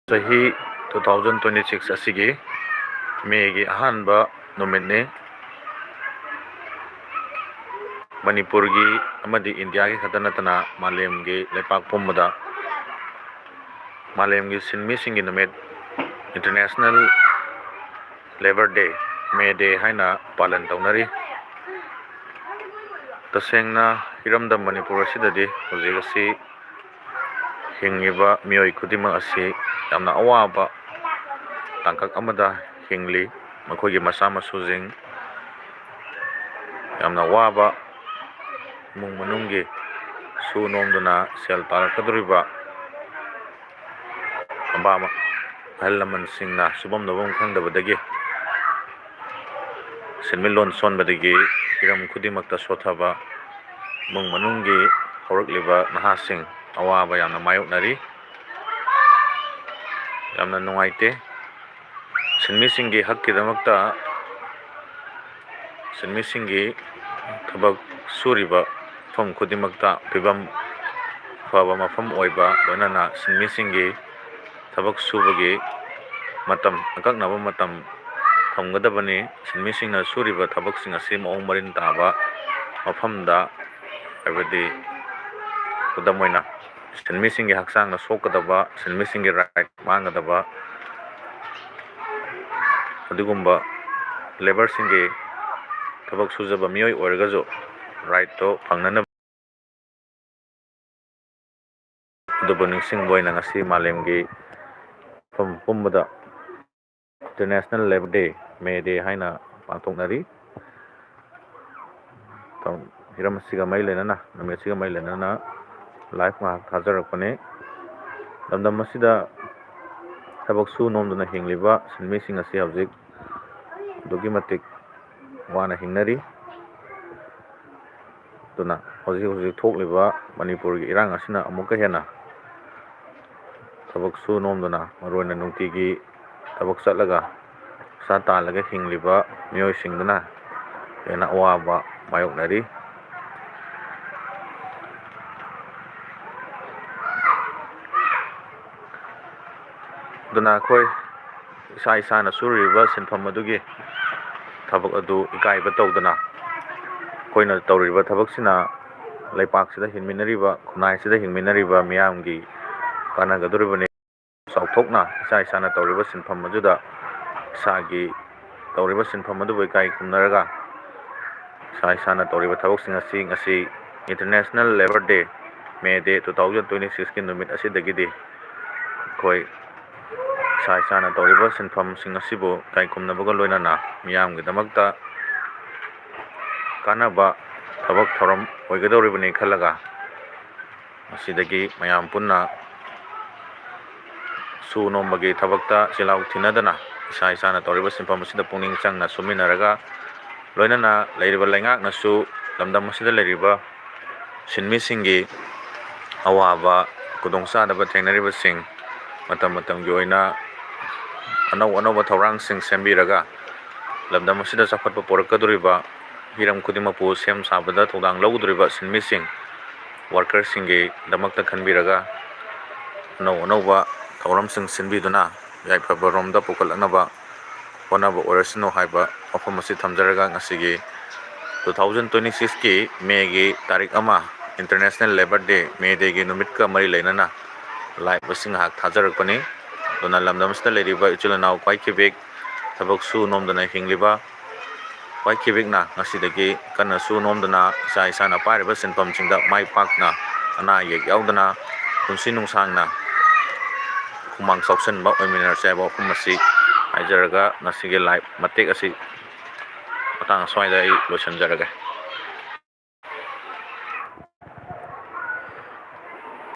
Sahi 2026 asigi Megi ahanba numitni Manipurgi amadi India gi khatanatana malemgi lepak pumbada malemgi sinmi singi numit International Labor Day May Day haina palan taunari tasengna hiramda Manipur asidadi hojik asi hingiba miyoi khudimang asi yamna awaba tangkak amada hingli makhoi masa masujing yamna waba mung manunggi su nomduna sel tarakaduriba ambama ahal laman singna subam nobam khangdabadagi senmilon sonbadagi hiram khudimakta sothaba mung manunggi horakliba nahasing awaba yamna mayoknari yamna nungaite sinmisingi hakkidamakta sinmisingi tabak suriba mafam khudimakta fibam faba mafam oiba loinana sinmisingi tabak subagi matam akaknaba matam thamgadabani sinmisingna suriba tabaksing asi maong marin taba mafamda habadi kudamoina sinmisingi haksangna sokadaba sinmisingi right mangadaba adigumba labor singi tabak sujaba miyoi oirgajo right to pangnana dubuning boina ngasi malemgi pumbada International Labor Day May Day haina pangthoknari hiram siga mai lenana namya siga mai lenana life ma thajarakpane lamdam masida tabak su nomduna hingliba sinmising asi hawjik dugi matik wana hingnari tuna hojik thokliba Manipur gi irang asina amuka hena tabak su nomduna maroina nungtigi tabak satlaga sa talaga hingliba miyoi singduna hena awaba mayoknari duna khoi isana suriba sinfam adugi tabak adu ikaiba tawdana koina tawriba tabak sina leipak sida hinminariba khunai sida hinminariba miyamgi kanagaduribani sauthokna isana tawriba sinfam aduda isagi tawriba sinfam adu ikai kumnaraga isana tawriba tabak singasi ngasi International Labor Day May Day 2026 ki numit asidagidi koi isana tawriba sinfam singasibu kai kumnabaga loinana miyamgi damakta kanaba tabak thoram oigadoribani khalaga asidagi mayam punna su nombagi tabakta silau thinadana isana tawriba sinfam asida pungning changna suminaraga loinana leiriba laingak nasu lamdam asida leiriba sinmisingi awaba kudongsadaba thengnariba sing matamgi oina anau thaurang sing sembiraga lamdam asida chakhatpa porakaduriba hiram khudimakpu sem sabada thodang logduriba sinmising worker singi damakta khanbiraga anauba thauramsing sinbiduna yaifaba romda pukalaknaba honaba orasino haiba mafam asi thamjaraga ngasigi 2026 ki May gi tarik ama International Labor Day May Day gi numit ka mari leinana live basing hak thajarakpani dona lamdam sida leiriba ichulanaw kwai kibek tabak su nomdana hingliba kwai kibek na ngasidagi kana su nomdana isana pairiba sinfam singda mai pakna ana yek yaudana punsi nungsangna kumang sausen ba oiminar sebo kumasi haijaraga ngasigi live matek asi matang aswaida losanjaraga